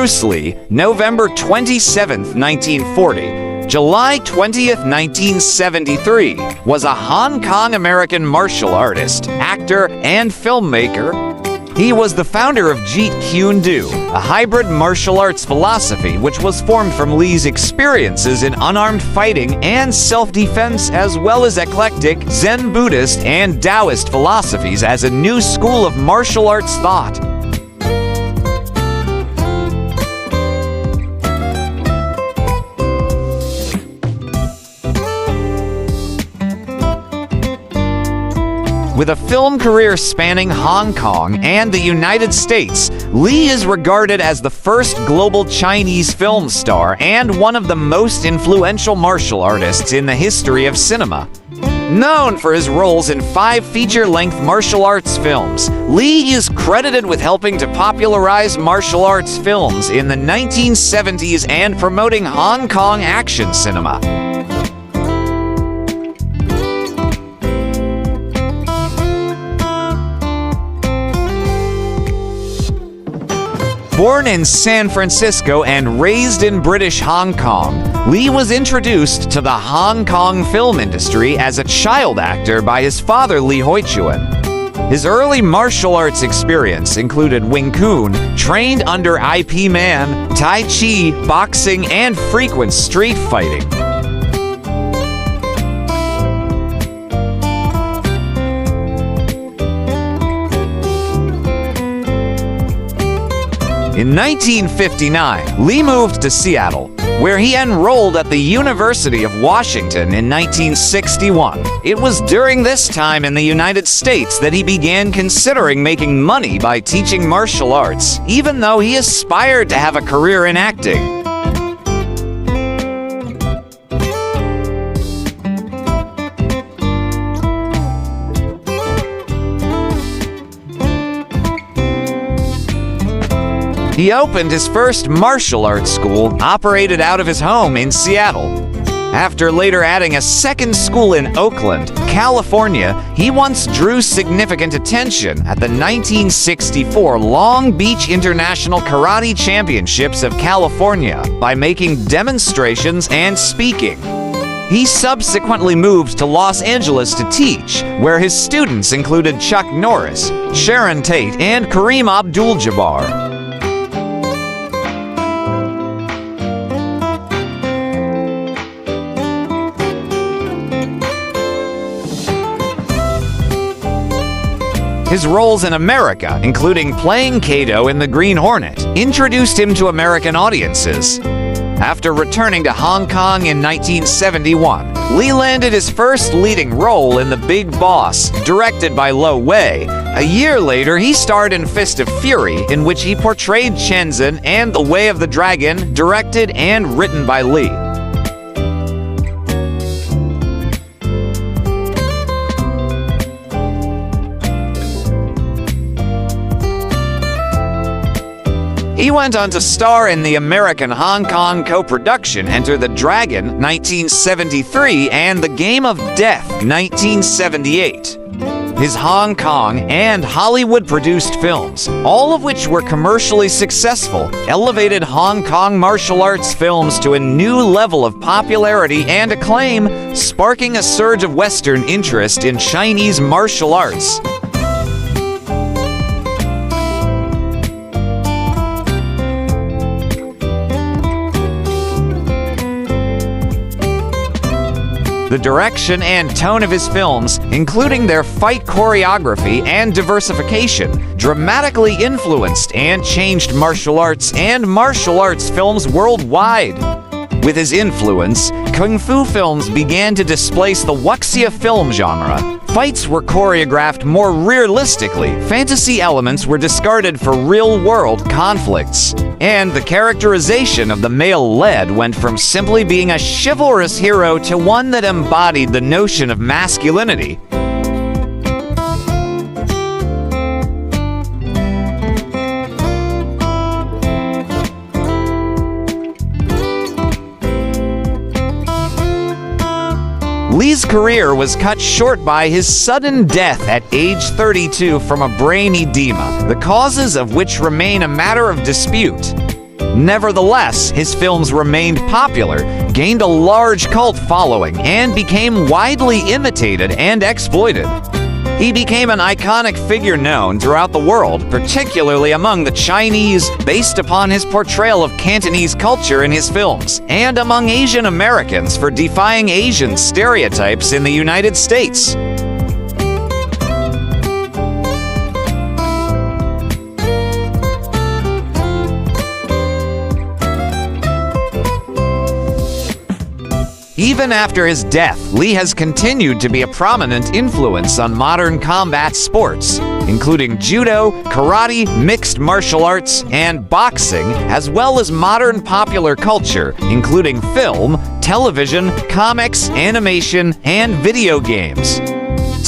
Bruce Lee, November 27, 1940. July 20th, 1973, was a Hong Kong-American martial artist, actor, and filmmaker. He was the founder of Jeet, Kune, a hybrid martial arts philosophy which was formed from Lee's experiences in unarmed fighting and self-defense, as well as eclectic Zen Buddhist and Taoist philosophies as a new school of martial arts thought. With a film career spanning Hong Kong and the United States, Lee is regarded as the first global Chinese film star and one of the most influential martial artists in the history of cinema. Known for his roles in 5 feature-length martial arts films, Lee is credited with helping to popularize martial arts films in the 1970s and promoting Hong Kong action cinema. Born in San Francisco and raised in British Hong Kong, Lee was introduced to the Hong Kong film industry as a child actor by his father, Lee Hoi Chuan. His early martial arts experience included Wing Kune, trained under IP Man, Tai Chi, boxing, and frequent street fighting. In 1959, Lee moved to Seattle, where he enrolled at the University of Washington in 1961. It was during this time in the United States that he began considering making money by teaching martial arts, even though he aspired to have a career in acting. He opened his first martial arts school, operated out of his home in Seattle. After later adding a second school in Oakland, California, he once drew significant attention at the 1964 Long Beach International Karate Championships of California by making demonstrations and speaking. He subsequently moved to Los Angeles to teach, where his students included Chuck Norris, Sharon Tate, and Kareem Abdul-Jabbar. His roles in America, including playing Kato in The Green Hornet, introduced him to American audiences. After returning to Hong Kong in 1971, Lee landed his first leading role in The Big Boss, directed by Lo Wei. A year later, he starred in Fist of Fury, in which he portrayed Shenzhen, and The Way of the Dragon, directed and written by Lee. He went on to star in the American-Hong Kong co-production Enter the Dragon, 1973, and The Game of Death, 1978. His Hong Kong and Hollywood-produced films, all of which were commercially successful, elevated Hong Kong martial arts films to a new level of popularity and acclaim, sparking a surge of Western interest in Chinese martial arts. The direction and tone of his films, including their fight choreography and diversification, dramatically influenced and changed martial arts and martial arts films worldwide. With his influence, kung fu films began to displace the wuxia film genre. Fights were choreographed more realistically, fantasy elements were discarded for real-world conflicts, and the characterization of the male lead went from simply being a chivalrous hero to one that embodied the notion of masculinity. Lee's career was cut short by his sudden death at age 32 from a brain edema, the causes of which remain a matter of dispute. Nevertheless, his films remained popular, gained a large cult following, and became widely imitated and exploited. He became an iconic figure known throughout the world, particularly among the Chinese, based upon his portrayal of Cantonese culture in his films, and among Asian Americans for defying Asian stereotypes in the United States. Even after his death, Lee has continued to be a prominent influence on modern combat sports, including judo, karate, mixed martial arts, and boxing, as well as modern popular culture, including film, television, comics, animation, and video games.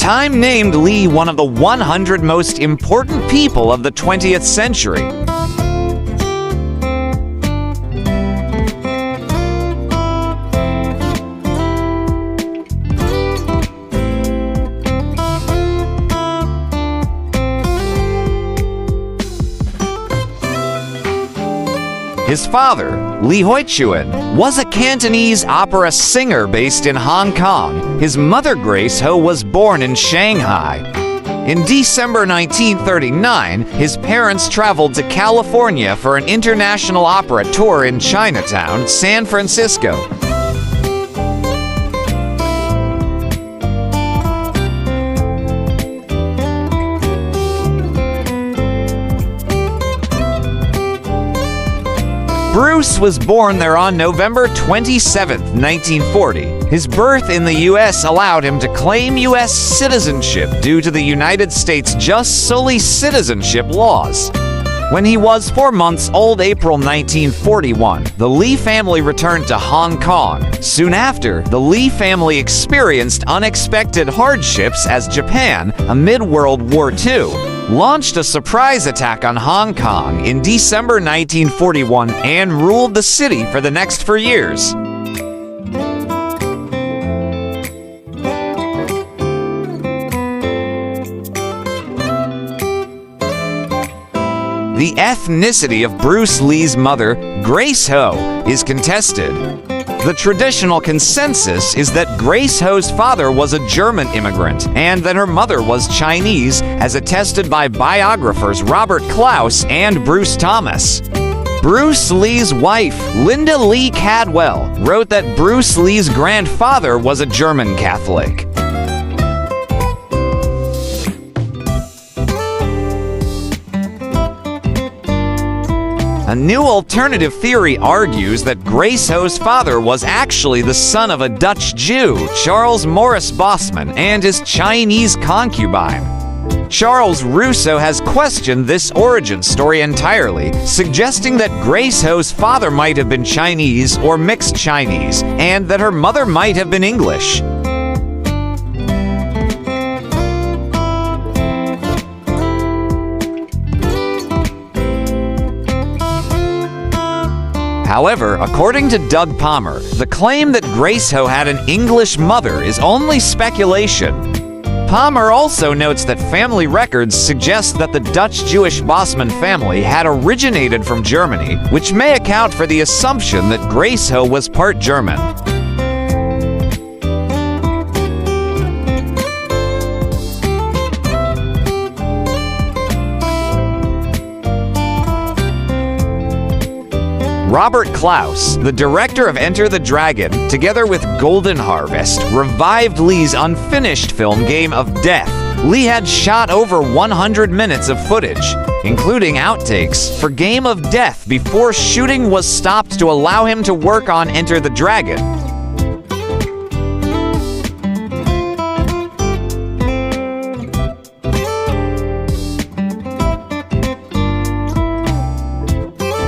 Time named Lee one of the 100 most important people of the 20th century. His father, Lee Hoi-chuen, was a Cantonese opera singer based in Hong Kong. His mother, Grace Ho, was born in Shanghai. In December 1939, his parents traveled to California for an international opera tour in Chinatown, San Francisco. Bruce was born there on November 27, 1940. His birth in the U.S. allowed him to claim U.S. citizenship due to the United States just solely citizenship laws. When he was 4 months old, April 1941, the Lee family returned to Hong Kong. Soon after, the Lee family experienced unexpected hardships as Japan, amid World War II, launched a surprise attack on Hong Kong in December 1941 and ruled the city for the next 4 years. The ethnicity of Bruce Lee's mother, Grace Ho, is contested. The traditional consensus is that Grace Ho's father was a German immigrant and that her mother was Chinese, as attested by biographers Robert Klaus and Bruce Thomas. Bruce Lee's wife, Linda Lee Cadwell, wrote that Bruce Lee's grandfather was a German Catholic. A new alternative theory argues that Grace Ho's father was actually the son of a Dutch Jew, Charles Morris Bosman, and his Chinese concubine. Charles Russo has questioned this origin story entirely, suggesting that Grace Ho's father might have been Chinese or mixed Chinese, and that her mother might have been English. However, according to Doug Palmer, the claim that Grace Ho had an English mother is only speculation. Palmer also notes that family records suggest that the Dutch-Jewish Bosman family had originated from Germany, which may account for the assumption that Grace Ho was part German. Robert Klaus, the director of Enter the Dragon, together with Golden Harvest, revived Lee's unfinished film Game of Death. Lee had shot over 100 minutes of footage, including outtakes, for Game of Death before shooting was stopped to allow him to work on Enter the Dragon.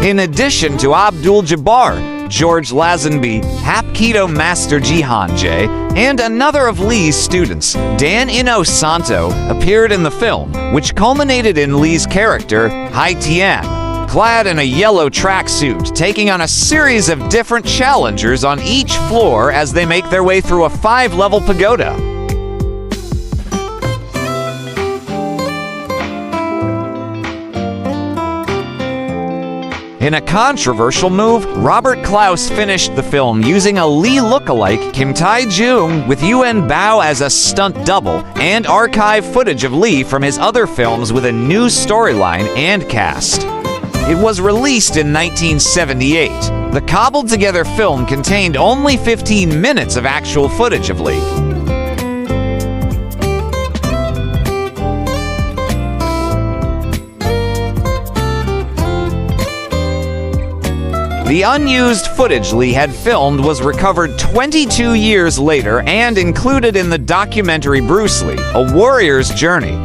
In addition to Abdul-Jabbar, George Lazenby, Hapkido Master Jihanje, and another of Lee's students, Dan Inosanto, appeared in the film, which culminated in Lee's character, Hai Tian, clad in a yellow tracksuit, taking on a series of different challengers on each floor as they make their way through a 5-level pagoda. In a controversial move, Robert Klaus finished the film using a Lee lookalike, Kim Tae-jung, with Yuen Bao as a stunt double, and archive footage of Lee from his other films with a new storyline and cast. It was released in 1978. The cobbled-together film contained only 15 minutes of actual footage of Lee. The unused footage Lee had filmed was recovered 22 years later and included in the documentary Bruce Lee, A Warrior's Journey.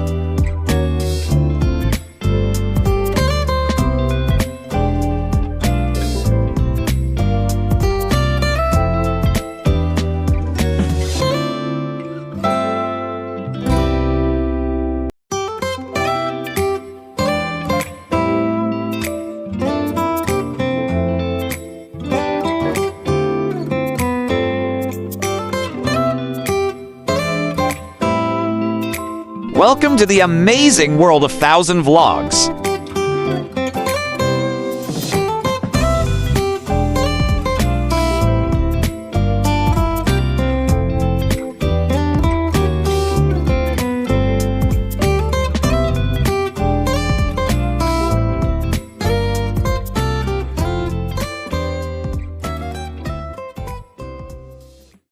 Welcome to the amazing world of 1000 Vlogs.